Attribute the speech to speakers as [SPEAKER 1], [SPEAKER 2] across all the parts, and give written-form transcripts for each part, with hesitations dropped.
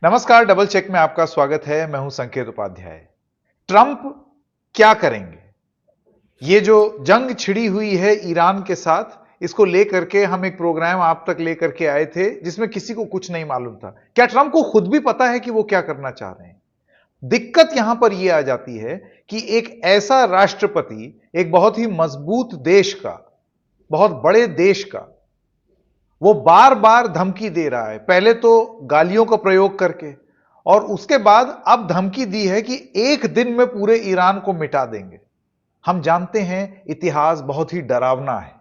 [SPEAKER 1] नमस्कार, double check में आपका स्वागत है। मैं हूं संकेत उपाध्याय। ट्रंप क्या करेंगे? ये जो जंग छिड़ी हुई है ईरान के साथ, इसको लेकर के हम एक प्रोग्राम आप तक लेकर के आए थे जिसमें किसी को कुछ नहीं मालूम था। क्या ट्रंप को खुद भी पता है कि वो क्या करना चाह रहे हैं? दिक्कत यहां पर यह आ जाती है कि एक ऐसा राष्ट्रपति, एक बहुत ही मजबूत देश का, बहुत बड़े देश का, वो बार बार धमकी दे रहा है। पहले तो गालियों का प्रयोग करके, और उसके बाद अब धमकी दी है कि एक दिन में पूरे ईरान को मिटा देंगे। हम जानते हैं इतिहास बहुत ही डरावना है।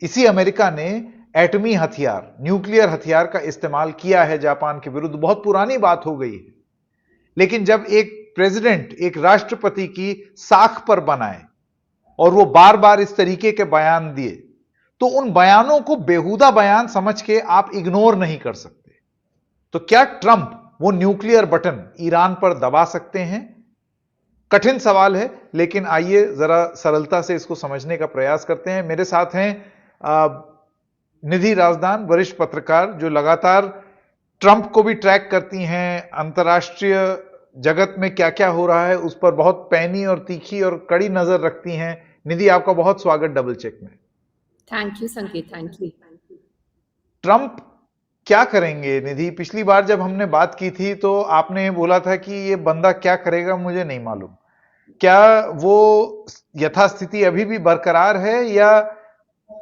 [SPEAKER 1] इसी अमेरिका ने एटमी हथियार, न्यूक्लियर हथियार का इस्तेमाल किया है जापान के विरुद्ध। बहुत पुरानी बात हो गई है, लेकिन जब एक प्रेसिडेंट, एक राष्ट्रपति की साख पर बनाए और वो बार बार इस तरीके के बयान दिए, तो उन बयानों को बेहुदा बयान समझ के आप इग्नोर नहीं कर सकते। तो क्या ट्रंप वो न्यूक्लियर बटन ईरान पर दबा सकते हैं? कठिन सवाल है, लेकिन आइए जरा सरलता से इसको समझने का प्रयास करते हैं। मेरे साथ हैं निधि राजदान, वरिष्ठ पत्रकार, जो लगातार ट्रंप को भी ट्रैक करती हैं। अंतर्राष्ट्रीय जगत में क्या क्या हो रहा है उस पर बहुत पैनी और तीखी और कड़ी नजर रखती हैं। निधि, आपका बहुत स्वागत डबल चेक में।
[SPEAKER 2] थैंक यू संकेत, थैंक यू।
[SPEAKER 1] ट्रंप क्या करेंगे निधि? पिछली बार जब हमने बात की थी तो आपने बोला था कि ये बंदा क्या करेगा मुझे नहीं मालूम। क्या वो यथास्थिति अभी भी बरकरार है, या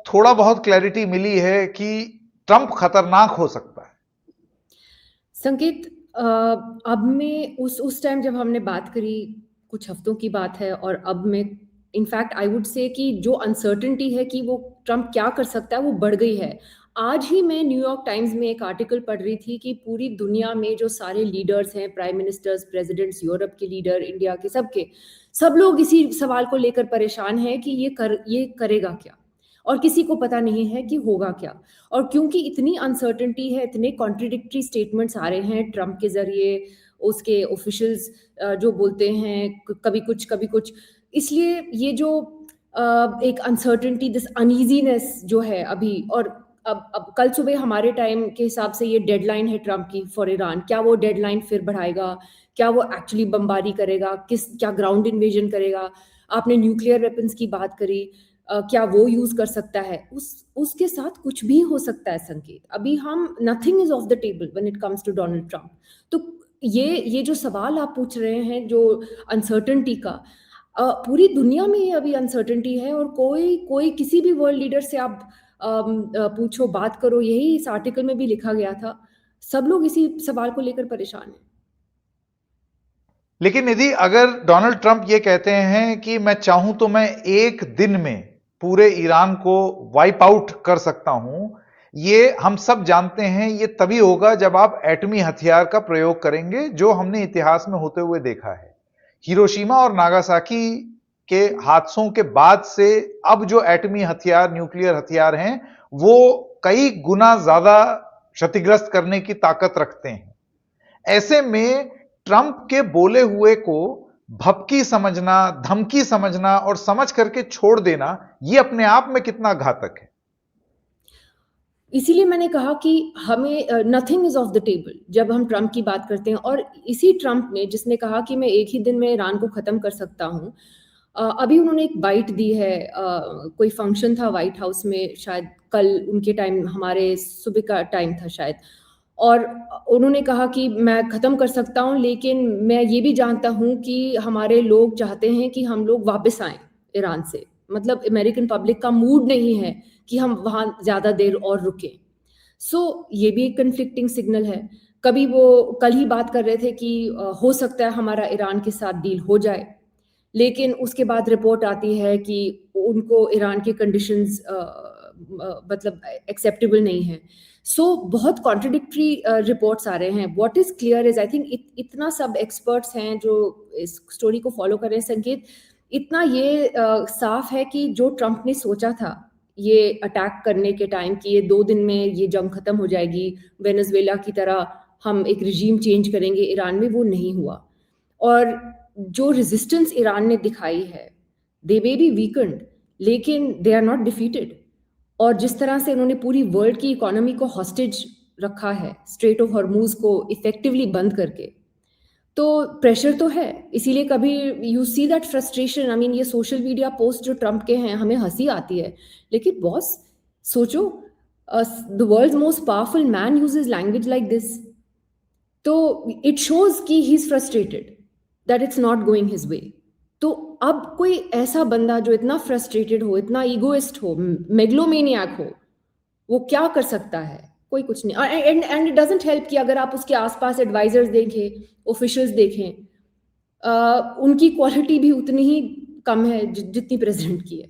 [SPEAKER 1] थोड़ा बहुत क्लैरिटी मिली है कि ट्रंप खतरनाक हो सकता है?
[SPEAKER 2] संकेत, अब में उस टाइम जब हमने बात करी, कुछ हफ्तों की बात है, और अब में इनफैक्ट आई वुड से कि जो अनसर्टेनिटी है कि वो ट्रंप क्या कर सकता है वो बढ़ गई है। आज ही मैं न्यूयॉर्क टाइम्स में एक आर्टिकल पढ़ रही थी कि पूरी दुनिया में जो सारे लीडर्स हैं, प्राइम मिनिस्टर्स, प्रेसिडेंट्स, यूरोप के लीडर, इंडिया के, सब लोग इसी सवाल को लेकर परेशान हैं कि ये करेगा क्या, और किसी को पता नहीं है कि होगा क्या। और क्योंकि इतनी अनसर्टेनिटी है, इतने कॉन्ट्रडिक्टरी स्टेटमेंट्स आ रहे हैं ट्रंप के जरिए, उसके ऑफिशियल्स जो बोलते हैं कभी कुछ, इसलिए ये जो एक अनसर्टेनिटी, दिस अनईजीनेस जो है अभी, और अब कल सुबह हमारे टाइम के हिसाब से ये डेडलाइन है ट्रंप की फॉर ईरान। क्या वो डेडलाइन फिर बढ़ाएगा? क्या वो एक्चुअली बमबारी करेगा? क्या ग्राउंड इन्वेजन करेगा? आपने न्यूक्लियर वेपन्स की बात करी, क्या वो यूज कर सकता है? उसके साथ कुछ भी हो सकता है संकेत। अभी हम nothing is off the table when it comes to Donald Trump. तो ये जो सवाल आप पूछ रहे हैं, जो अनसर्टेनिटी का, पूरी दुनिया में ये अभी अनसर्टेनिटी है, और कोई किसी भी वर्ल्ड लीडर से आप पूछो, बात करो, यही इस आर्टिकल में भी लिखा गया था। सब लोग इसी सवाल को लेकर परेशान हैं।
[SPEAKER 1] लेकिन निधि, अगर डोनाल्ड ट्रंप ये कहते हैं कि मैं चाहूं तो मैं एक दिन में पूरे ईरान को वाइप आउट कर सकता हूं, ये हम सब जानते हैं ये तभी होगा जब आप एटमी हथियार का प्रयोग करेंगे, जो हमने इतिहास में होते हुए देखा है। हिरोशिमा और नागासाकी के हादसों के बाद से अब जो एटमी हथियार, न्यूक्लियर हथियार हैं, वो कई गुना ज्यादा क्षतिग्रस्त करने की ताकत रखते हैं। ऐसे में ट्रंप के बोले हुए को भपकी समझना, धमकी समझना और समझ करके छोड़ देना, यह अपने आप में कितना घातक है?
[SPEAKER 2] इसीलिए मैंने कहा कि हमें nothing is off the table जब हम ट्रंप की बात करते हैं। और इसी ट्रंप ने, जिसने कहा कि मैं एक ही दिन में ईरान को खत्म कर सकता हूं, अभी उन्होंने एक बाइट दी है। कोई फंक्शन था व्हाइट हाउस में, शायद कल उनके टाइम, हमारे सुबह का टाइम था शायद, और उन्होंने कहा कि मैं ख़त्म कर सकता हूँ, लेकिन मैं ये भी जानता हूँ कि हमारे लोग चाहते हैं कि हम लोग वापस आएँ ईरान से। मतलब अमेरिकन पब्लिक का मूड नहीं है कि हम वहाँ ज़्यादा देर और रुकें। ये भी एक कन्फ्लिक्टिंग सिग्नल है। कभी वो कल ही बात कर रहे थे कि हो सकता है हमारा ईरान के साथ डील हो जाए, लेकिन उसके बाद रिपोर्ट आती है कि उनको ईरान के कंडीशंस मतलब एक्सेप्टेबल नहीं है। बहुत कॉन्ट्रडिक्टरी रिपोर्ट्स आ रहे हैं। What is clear is, I think इतना सब एक्सपर्ट्स हैं जो इस स्टोरी को फॉलो कर रहे हैं संकेत, इतना ये साफ है कि जो ट्रंप ने सोचा था ये अटैक करने के टाइम कि ये 2 दिन में ये जंग खत्म हो जाएगी, वेनेजुएला की तरह हम एक रिजीम चेंज करेंगे ईरान में, वो नहीं हुआ। और जो रेजिस्टेंस ईरान ने दिखाई है, दे मे बी वीकेंड, लेकिन दे आर नॉट डिफीटेड। और जिस तरह से उन्होंने पूरी वर्ल्ड की इकोनॉमी को हॉस्टेज रखा है स्ट्रेट ऑफ हॉर्मूज को इफेक्टिवली बंद करके, तो प्रेशर तो है। इसीलिए कभी you see that frustration. I mean ये सोशल मीडिया पोस्ट जो ट्रम्प के हैं, हमें हंसी आती है, लेकिन बॉस सोचो, the world's most powerful man uses language like this. तो इट शोज कि he is frustrated that it's not going his way. तो अब कोई ऐसा बंदा जो इतना फ्रस्ट्रेटेड हो, इतना ईगोइस्ट हो, मेगलोमेनियाक हो, वो क्या कर सकता है? कोई कुछ नहीं। एंड इट डजंट हेल्प कि अगर आप उसके आसपास एडवाइजर्स देखें, ऑफिशियल्स देखें, उनकी क्वालिटी भी उतनी ही कम है जितनी प्रेसिडेंट की है।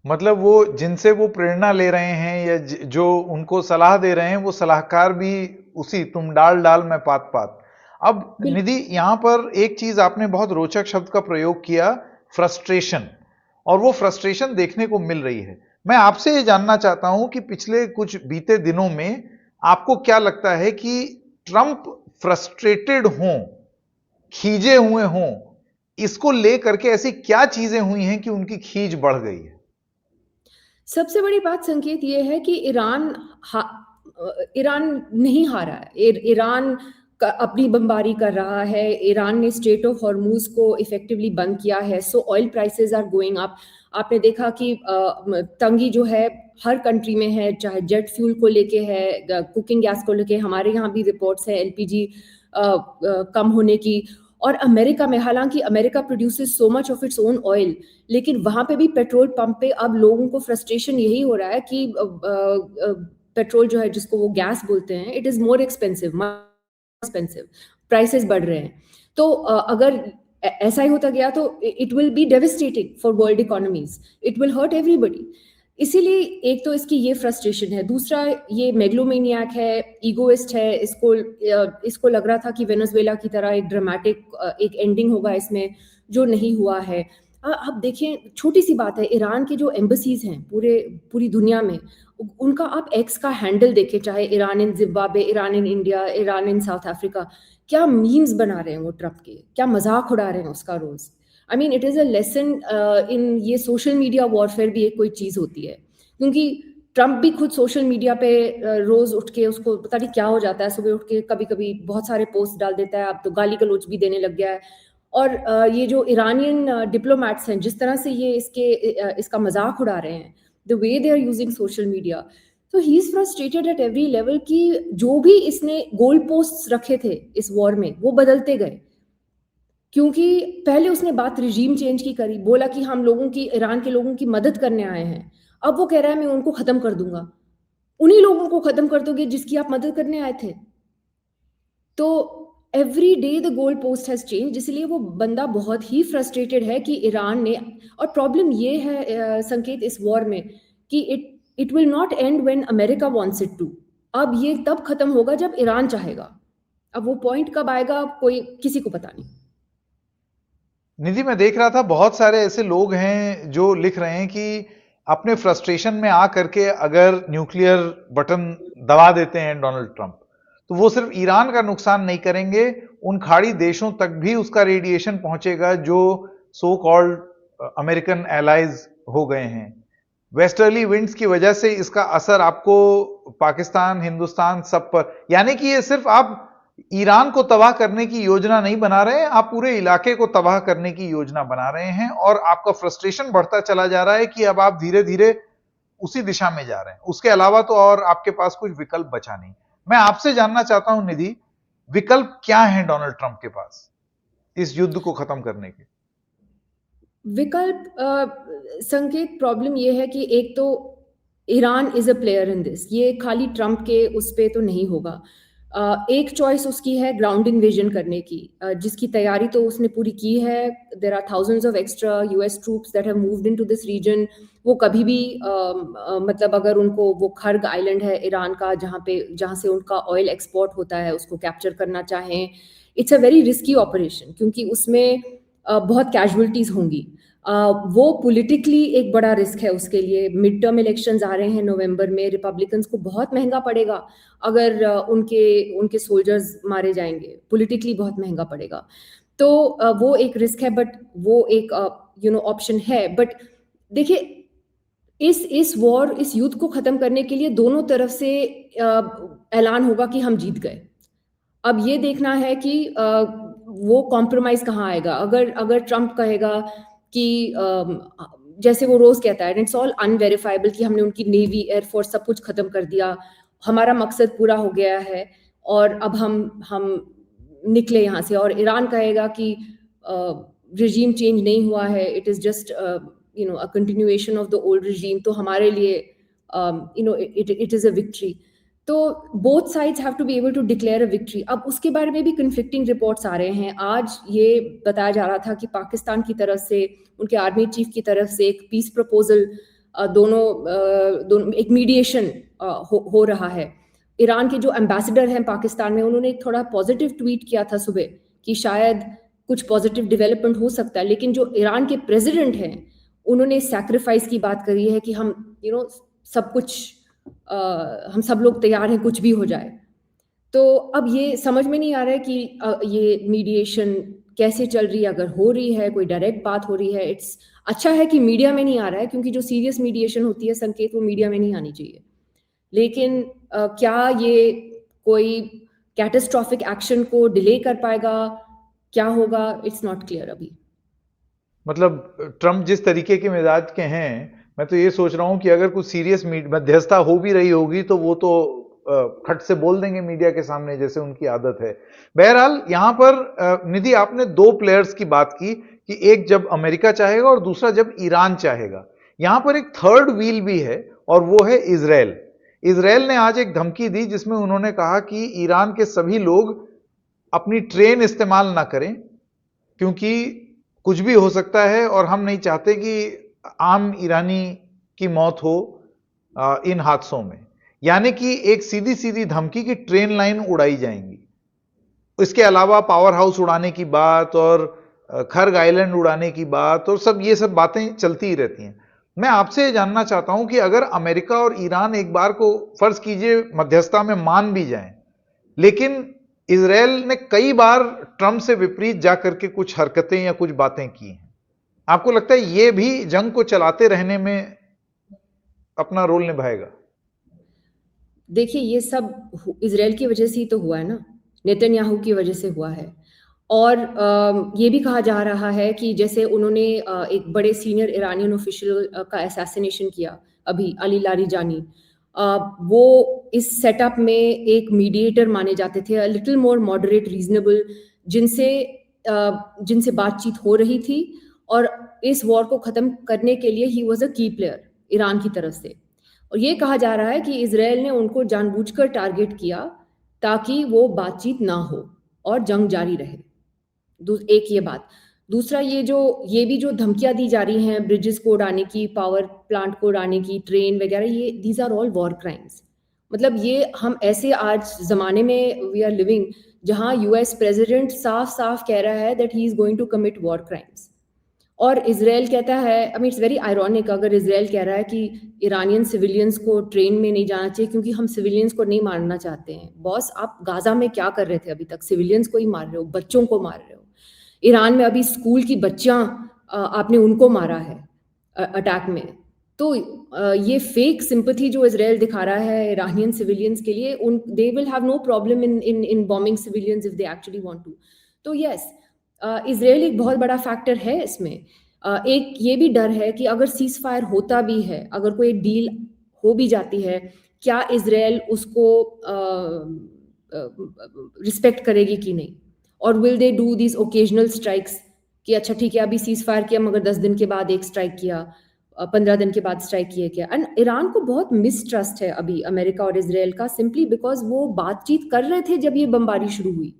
[SPEAKER 1] मतलब वो जिनसे वो प्रेरणा ले रहे हैं या जो उनको सलाह दे रहे हैं, वो सलाहकार भी उसी तुम डाल डाल में पात पात। अब निधि, यहां पर एक चीज आपने बहुत रोचक शब्द का प्रयोग किया, फ्रस्ट्रेशन, और वो फ्रस्ट्रेशन देखने को मिल रही है। मैं आपसे ये जानना चाहता हूं कि पिछले कुछ बीते दिनों में आपको क्या लगता है कि ट्रंप फ्रस्ट्रेटेड हों, खींचे हुए हों, इसको लेकर के ऐसी क्या चीजें हुई हैं कि उनकी खींच बढ़ गई है?
[SPEAKER 2] सबसे बड़ी बात संकेत ये है कि ईरान नहीं हारा है। ईरान अपनी बमबारी कर रहा है। ईरान ने स्ट्रेट ऑफ हॉर्मूज को इफेक्टिवली बंद किया है, so oil prices are going up. आपने देखा कि तंगी जो है हर कंट्री में है, चाहे जेट फ्यूल को लेके है, कुकिंग गैस को लेके। हमारे यहाँ भी रिपोर्ट्स है एलपीजी कम होने की। और अमेरिका में, हालांकि America produces so much of its own oil, लेकिन वहां पे भी पेट्रोल पंप पे अब लोगों को फ्रस्ट्रेशन यही हो रहा है कि पेट्रोल जो है, जिसको वो गैस बोलते हैं, it is more expensive, prices बढ़ रहे हैं। तो अगर ऐसा ही होता गया तो it will be devastating for world economies, it will hurt everybody. इसीलिए एक तो इसकी ये फ्रस्ट्रेशन है, दूसरा ये मेगलोमेनियाक है, ईगोइस्ट है। इसको लग रहा था कि वेनेजुएला की तरह एक ड्रामेटिक एक एंडिंग होगा इसमें, जो नहीं हुआ है। आप देखें, छोटी सी बात है, ईरान के जो एम्बसीज हैं पूरी दुनिया में, उनका आप एक्स का हैंडल देखें, चाहे Iran in Zimbabwe, Iran in India, Iran in south Africa, क्या मीम्स बना रहे हैं वो ट्रम्प के, क्या मजाक उड़ा रहे हैं उसका रोज। I mean it is a lesson in ये सोशल मीडिया वॉरफेयर भी एक कोई चीज होती है, क्योंकि ट्रम्प भी खुद सोशल मीडिया पे रोज उठ के, उसको पता नहीं क्या हो जाता है, सुबह उठ के कभी कभी बहुत सारे पोस्ट डाल देता है, अब तो गाली गलौज भी देने लग गया है। और ये जो ईरानियन डिप्लोमैट्स हैं, जिस तरह से ये इसका मजाक उड़ा रहे हैं, the way they are using social media, तो he is frustrated at every level कि जो भी इसने गोल पोस्ट रखे थे इस वॉर में, वो बदलते गए। क्योंकि पहले उसने बात रिजीम चेंज की करी, बोला कि हम ईरान के लोगों की मदद करने आए हैं। अब वो कह रहा है मैं उनको खत्म कर दूंगा। उन्हीं लोगों को खत्म कर दोगे जिसकी आप मदद करने आए थे। तो every day the goal post has change, इसलिए वो बंदा बहुत ही फ्रस्ट्रेटेड है कि ईरान ने। और प्रॉब्लम ये है संकेत इस वॉर में कि it will not end when America wants it to. अब ये तब खत्म होगा जब ईरान चाहेगा। अब वो पॉइंट कब आएगा, कोई किसी को पता नहीं।
[SPEAKER 1] निधि, मैं देख रहा था बहुत सारे ऐसे लोग हैं जो लिख रहे हैं कि अपने फ्रस्ट्रेशन में आकर के अगर न्यूक्लियर बटन दबा देते हैं डोनाल्ड ट्रंप, तो वो सिर्फ ईरान का नुकसान नहीं करेंगे, उन खाड़ी देशों तक भी उसका रेडिएशन पहुंचेगा जो सो कॉल्ड अमेरिकन एलाइज हो गए हैं। वेस्टर्ली विंड्स की वजह से इसका असर आपको पाकिस्तान, हिंदुस्तान सब पर, यानी कि ये सिर्फ आप ईरान को तबाह करने की योजना नहीं बना रहे हैं, आप पूरे इलाके को तबाह करने की योजना बना रहे हैं, और आपका फ्रस्ट्रेशन बढ़ता चला जा रहा है कि अब आप धीरे धीरे उसी दिशा में जा रहे हैं। उसके अलावा तो और आपके पास कुछ विकल्प बचा नहीं। मैं आपसे जानना चाहता हूं निधि, विकल्प क्या है डोनाल्ड ट्रंप के पास इस युद्ध को खत्म करने के?
[SPEAKER 2] विकल्प संकेत, प्रॉब्लम ये है कि एक तो Iran is a player in this, ये खाली ट्रंप के उस पे तो नहीं होगा। एक चॉइस उसकी है ग्राउंड इन्वेजन करने की, जिसकी तैयारी तो उसने पूरी की है। There are thousands of extra US troops that have moved into this region. वो कभी भी मतलब अगर उनको वो खर्ग आइलैंड है ईरान का, जहाँ से उनका ऑयल एक्सपोर्ट होता है, उसको कैप्चर करना चाहें, it's a very risky operation, क्योंकि उसमें बहुत कैजुअलिटीज होंगी। वो पॉलिटिकली एक बड़ा रिस्क है उसके लिए। मिड टर्म इलेक्शंस आ रहे हैं नवंबर में, रिपब्लिकन्स को बहुत महंगा पड़ेगा अगर उनके सोल्जर्स मारे जाएंगे, पॉलिटिकली बहुत महंगा पड़ेगा। तो वो एक रिस्क है, बट वो एक ऑप्शन है। बट देखिए, इस वॉर, इस युद्ध को खत्म करने के लिए दोनों तरफ से ऐलान होगा कि हम जीत गए। अब ये देखना है कि वो कॉम्प्रोमाइज कहाँ आएगा। अगर ट्रम्प कहेगा कि जैसे वो रोज कहता है, इट्स ऑल अनवेरिफाइबल, कि हमने उनकी नेवी, एयरफोर्स सब कुछ खत्म कर दिया, हमारा मकसद पूरा हो गया है और अब हम निकले यहाँ से, और ईरान कहेगा कि रिजीम चेंज नहीं हुआ है, it is just a continuation of the old regime, तो हमारे लिए इट इज अ विक्ट्री। तो both sides have to be able to declare a victory. अब उसके बारे में भी कन्फ्लिक्टिंग रिपोर्ट्स आ रहे हैं। आज ये बताया जा रहा था कि पाकिस्तान की तरफ से, उनके आर्मी चीफ की तरफ से एक पीस प्रपोजल, दोनों एक मीडिएशन हो रहा है। ईरान के जो एम्बेसडर हैं पाकिस्तान में, उन्होंने एक थोड़ा पॉजिटिव ट्वीट किया था सुबह कि शायद कुछ पॉजिटिव डेवलपमेंट हो सकता है, लेकिन जो ईरान के प्रेसिडेंट हैं उन्होंने सैक्रिफाइस की बात करी है कि हम सब कुछ, हम सब लोग तैयार हैं कुछ भी हो जाए। तो अब ये समझ में नहीं आ रहा है कि ये मीडिएशन कैसे चल रही है, अगर हो रही है, कोई डायरेक्ट बात हो रही है। इट्स अच्छा है कि मीडिया में नहीं आ रहा है, क्योंकि जो सीरियस मीडिएशन होती है संकेत, वो मीडिया में नहीं आनी चाहिए। लेकिन क्या ये कोई कैटास्ट्रॉफिक एक्शन को डिले कर पाएगा, क्या होगा, इट्स नॉट क्लियर अभी।
[SPEAKER 1] मतलब ट्रम्प जिस तरीके के मिजाज के हैं, मैं तो ये सोच रहा हूं कि अगर कुछ सीरियस मध्यस्थता हो भी रही होगी तो वो तो खट से बोल देंगे मीडिया के सामने, जैसे उनकी आदत है। बहरहाल यहां पर निधि, आपने दो प्लेयर्स की बात की कि एक जब अमेरिका चाहेगा और दूसरा जब ईरान चाहेगा। यहां पर एक थर्ड व्हील भी है और वो है इजराइल। इजराइल ने आज एक धमकी दी जिसमें उन्होंने कहा कि ईरान के सभी लोग अपनी ट्रेन इस्तेमाल ना करें, क्योंकि कुछ भी हो सकता है और हम नहीं चाहते कि आम ईरानी की मौत हो इन हादसों में। यानी कि एक सीधी सीधी धमकी की ट्रेन लाइन उड़ाई जाएंगी। इसके अलावा पावर हाउस उड़ाने की बात और खर्ग आइलैंड उड़ाने की बात और ये सब बातें चलती ही रहती हैं। मैं आपसे जानना चाहता हूं कि अगर अमेरिका और ईरान एक बार को फर्ज कीजिए मध्यस्थता में मान भी जाएं, लेकिन इजराइल ने कई बार ट्रंप से विपरीत जाकर के कुछ हरकतें या कुछ बातें की हैं, आपको लगता है ये भी जंग को चलाते रहने में अपना रोल निभाएगा?
[SPEAKER 2] देखिए, ये सब इजराइल की वजह से ही तो हुआ है ना, नेतन्याहू की वजह से हुआ है। और ये भी कहा जा रहा है कि जैसे उन्होंने एक बड़े सीनियर ईरानियन ऑफिशियल का असैसिनेशन किया अभी, अली लारिजानी, वो इस सेटअप में एक मीडिएटर माने जाते थे, लिटिल मोर मॉडरेट, रीजनेबल, जिनसे बातचीत हो रही थी, और इस वॉर को खत्म करने के लिए ही वॉज अ की प्लेयर ईरान की तरफ से। और ये कहा जा रहा है कि इजराइल ने उनको जानबूझकर टारगेट किया ताकि वो बातचीत ना हो और जंग जारी रहे। एक ये बात। दूसरा, ये भी जो धमकियां दी जा रही हैं, ब्रिजेस को उड़ाने की, पावर प्लांट को उड़ाने की, ट्रेन वगैरह, ये these are all war crimes. मतलब ये हम ऐसे आज जमाने में वी आर लिविंग जहां यूएस प्रेसिडेंट साफ साफ कह रहा है that he is going to commit war crimes, और इजराइल कहता है, I mean it's very ironic, अगर इजराइल कह रहा है कि ईरानियन सिविलियंस को ट्रेन में नहीं जाना चाहिए क्योंकि हम सिविलियंस को नहीं मारना चाहते हैं। बॉस, आप गाजा में क्या कर रहे थे अभी तक? सिविलियंस को ही मार रहे हो, बच्चों को मार रहे हो। ईरान में अभी स्कूल की बच्चियां, आपने उनको मारा है अटैक में। तो ये फेक सिंपैथी जो इजराइल दिखा रहा है ईरानियन सिविलियंस के लिए, they will have no problem in bombing civilians if they actually want to. तो यस, इजराइल एक बहुत बड़ा फैक्टर है इसमें। एक ये भी डर है कि अगर सीज फायर होता भी है, अगर कोई डील हो भी जाती है, क्या इजराइल उसको रिस्पेक्ट करेगी कि नहीं, और will they do these occasional strikes कि अच्छा ठीक है अभी सीज फायर किया मगर 10 दिन के बाद एक स्ट्राइक किया, 15 दिन के बाद स्ट्राइक किया क्या। एंड ईरान को बहुत मिसट्रस्ट है अभी अमेरिका और इजराइल का, सिंपली बिकॉज वो बातचीत कर रहे थे जब ये बमबारी शुरू हुई।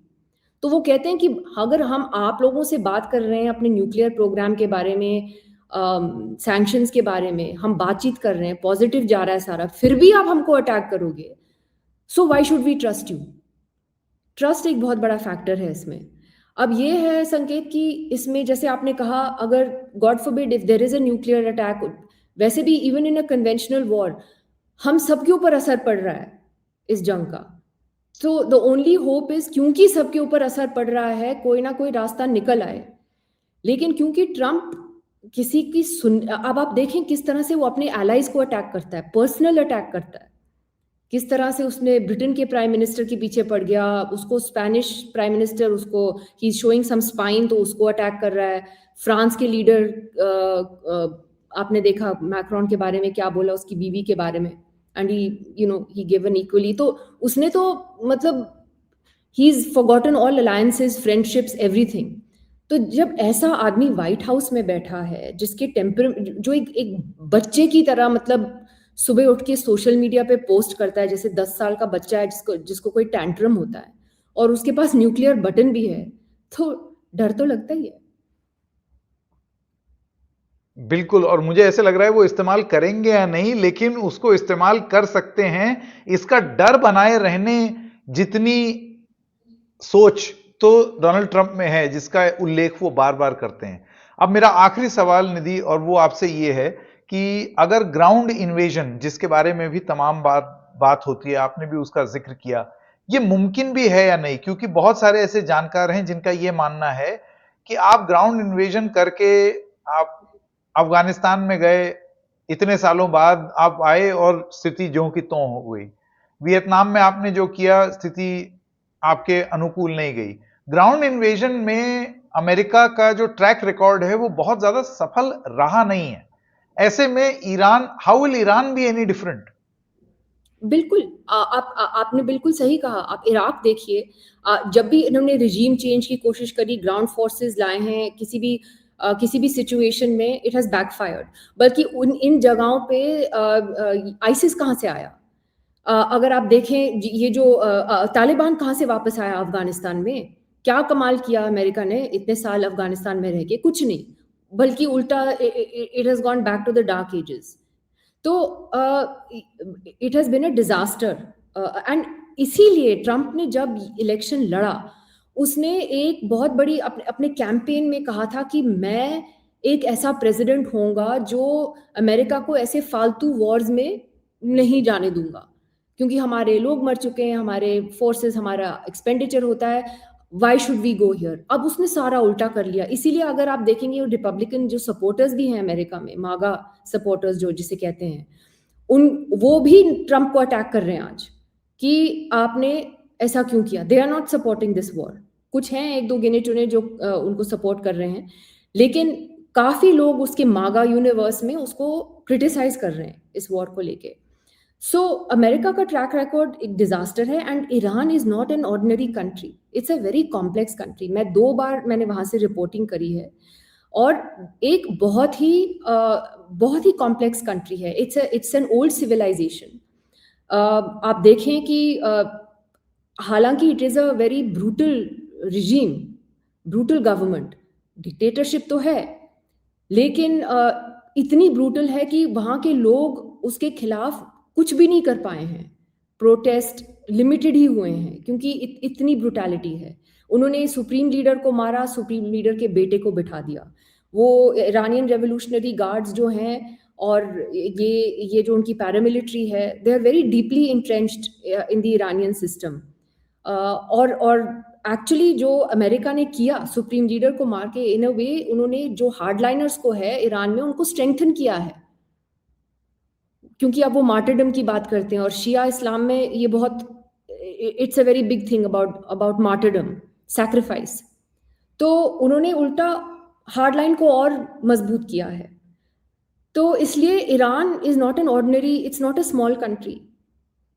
[SPEAKER 2] तो वो कहते हैं कि अगर हम आप लोगों से बात कर रहे हैं अपने न्यूक्लियर प्रोग्राम के बारे में, सैंक्शंस के बारे में, हम बातचीत कर रहे हैं, पॉजिटिव जा रहा है सारा, फिर भी आप हमको अटैक करोगे, so why should we trust you. Trust एक बहुत बड़ा फैक्टर है इसमें। अब ये है संकेत कि इसमें जैसे आपने कहा, अगर God forbid if there is a nuclear attack, वैसे भी even in a conventional war हम सबके ऊपर असर पड़ रहा है इस जंग का। तो द ओनली होप इज, क्योंकि सबके ऊपर असर पड़ रहा है, कोई ना कोई रास्ता निकल आए। लेकिन क्योंकि ट्रंप किसी की अब आप देखें किस तरह से वो अपने एलाइज को अटैक करता है, पर्सनल अटैक करता है। किस तरह से उसने ब्रिटेन के प्राइम मिनिस्टर के पीछे पड़ गया, उसको स्पेनिश प्राइम मिनिस्टर उसको he is showing some spine तो उसको अटैक कर रहा है। फ्रांस के लीडर आपने देखा मैक्रोन के बारे में क्या बोला, उसकी बीवी के बारे में, एंड ही गिवन इक्वली। तो उसने तो मतलब he is forgotten all alliances, friendships, everything. तो जब ऐसा आदमी व्हाइट हाउस में बैठा है जिसके टेम्पर जो एक बच्चे की तरह मतलब सुबह उठ के सोशल मीडिया पे पोस्ट करता है जैसे 10 साल का बच्चा है जिसको जिसको कोई टैंट्रम होता है, और उसके पास न्यूक्लियर बटन भी है, तो डर तो लगता ही है।
[SPEAKER 1] बिल्कुल, और मुझे ऐसे लग रहा है वो इस्तेमाल करेंगे या नहीं, लेकिन उसको इस्तेमाल कर सकते हैं। इसका डर बनाए रहने जितनी सोच तो डोनाल्ड ट्रंप में है, जिसका उल्लेख वो बार बार करते हैं। अब मेरा आखिरी सवाल निधि, और वो आपसे ये है कि अगर ग्राउंड इन्वेजन, जिसके बारे में भी तमाम बात होती है, आपने भी उसका जिक्र किया, ये मुमकिन भी है या नहीं? क्योंकि बहुत सारे ऐसे जानकार हैं जिनका ये मानना है कि आप ग्राउंड इन्वेजन करके आप अफगानिस्तान में गए, इतने सालों बाद आप आए और स्थिति ज्यों की त्यों हो गई। वियतनाम में आपने जो किया, स्थिति आपके अनुकूल नहीं गई। ग्राउंड इन्वेजन में अमेरिका का जो ट्रैक रिकॉर्ड है वो बहुत ज्यादा सफल रहा नहीं है। ऐसे में Iran, how will Iran be any different?
[SPEAKER 2] बिल्कुल, आपने बिल्कुल सही कहा। आप इराक देखिए, जब भी इन्होंने रिजीम चेंज की कोशिश करी, ग्राउंड फोर्सेस लाए हैं, किसी भी सिचुएशन में इट हैज़ बैकफायर्ड। बल्कि इन जगहों पे आइसिस कहाँ से आया? अगर आप देखें ये जो तालिबान कहाँ से वापस आया अफगानिस्तान में? क्या कमाल किया अमेरिका ने इतने साल अफगानिस्तान में रह के? कुछ नहीं, बल्कि उल्टा it has gone back to the dark ages. तो it has been a disaster, and इसीलिए ट्रंप ने जब इलेक्शन लड़ा, उसने एक बहुत बड़ी अपने अपने कैंपेन में कहा था कि मैं एक ऐसा प्रेसिडेंट होऊंगा जो अमेरिका को ऐसे फालतू वॉर्स में नहीं जाने दूंगा, क्योंकि हमारे लोग मर चुके हैं, हमारे फोर्सेस, हमारा एक्सपेंडिचर होता है, why should we go here. अब उसने सारा उल्टा कर लिया। इसीलिए अगर आप देखेंगे रिपब्लिकन जो सपोर्टर्स भी हैं अमेरिका में, मागा सपोर्टर्स जो जिसे कहते हैं, वो भी ट्रंप को अटैक कर रहे हैं आज कि आपने ऐसा क्यों किया। They are not supporting this war. कुछ हैं एक दो गिने चुने जो उनको सपोर्ट कर रहे हैं, लेकिन काफी लोग उसके मागा यूनिवर्स में उसको क्रिटिसाइज कर रहे हैं इस वॉर को लेके। सो अमेरिका का ट्रैक रिकॉर्ड एक डिजास्टर है, and Iran is not an ordinary country, it's a very complex country. मैं 2 बार मैंने वहां से रिपोर्टिंग करी है, और एक बहुत ही कॉम्प्लेक्स कंट्री है। It's an old civilisation. आप देखें कि हालांकि it is a very brutal regime, brutal government, dictatorship तो है, लेकिन इतनी ब्रूटल है कि वहाँ के लोग उसके खिलाफ कुछ भी नहीं कर पाए हैं। प्रोटेस्ट लिमिटेड ही हुए हैं क्योंकि इतनी ब्रुटैलिटी है। उन्होंने सुप्रीम लीडर को मारा, सुप्रीम लीडर के बेटे को बिठा दिया। वो इरानियन रेवोल्यूशनरी गार्ड्स जो हैं, और ये जो उनकी पैरामिलिट्री है, they are very deeply entrenched in the Iranian system. और एक्चुअली जो अमेरिका ने किया सुप्रीम लीडर को मार के, इन अ वे उन्होंने जो हार्डलाइनर्स को है ईरान में उनको स्ट्रेंथन किया है, क्योंकि अब वो मार्टरडम की बात करते हैं, और शिया इस्लाम में ये बहुत, it's a very big thing about martyrdom, sacrifice. तो उन्होंने उल्टा हार्डलाइन को और मजबूत किया है। तो इसलिए Iran is not an ordinary, it's not a small country.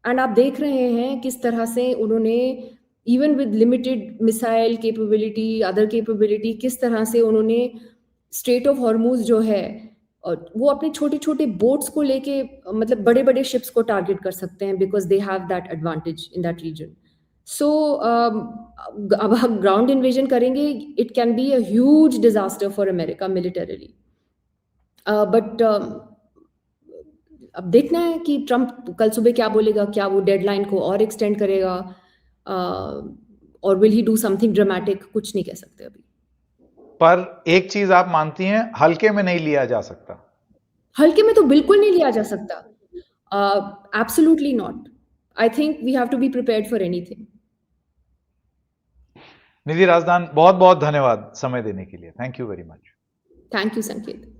[SPEAKER 2] And आप देख रहे हैं किस तरह से उन्होंने, even with limited missile capability, other capability, किस तरह से उन्होंने स्ट्रेट ऑफ हॉर्मूज जो है, और वो अपने छोटे छोटे बोट्स को लेके मतलब बड़े बड़े शिप्स को टारगेट कर सकते हैं, because they have that advantage in that region. So अब हम ग्राउंड इन्वेजन करेंगे, it can be a huge disaster for America militarily. But अब देखना है कि ट्रंप कल सुबह क्या बोलेगा, क्या वो डेडलाइन को और एक्सटेंड करेगा, और will he do something dramatic, कुछ नहीं कह सकते अभी।
[SPEAKER 1] पर एक चीज आप मानती हैं, हल्के में नहीं लिया जा सकता?
[SPEAKER 2] हल्के में तो बिल्कुल नहीं लिया जा सकता, absolutely not. I think we have to be prepared for anything.
[SPEAKER 1] Nidhi Razdan, बहुत बहुत धन्यवाद समय देने के लिए। Thank you very much.
[SPEAKER 2] Thank you संकेत।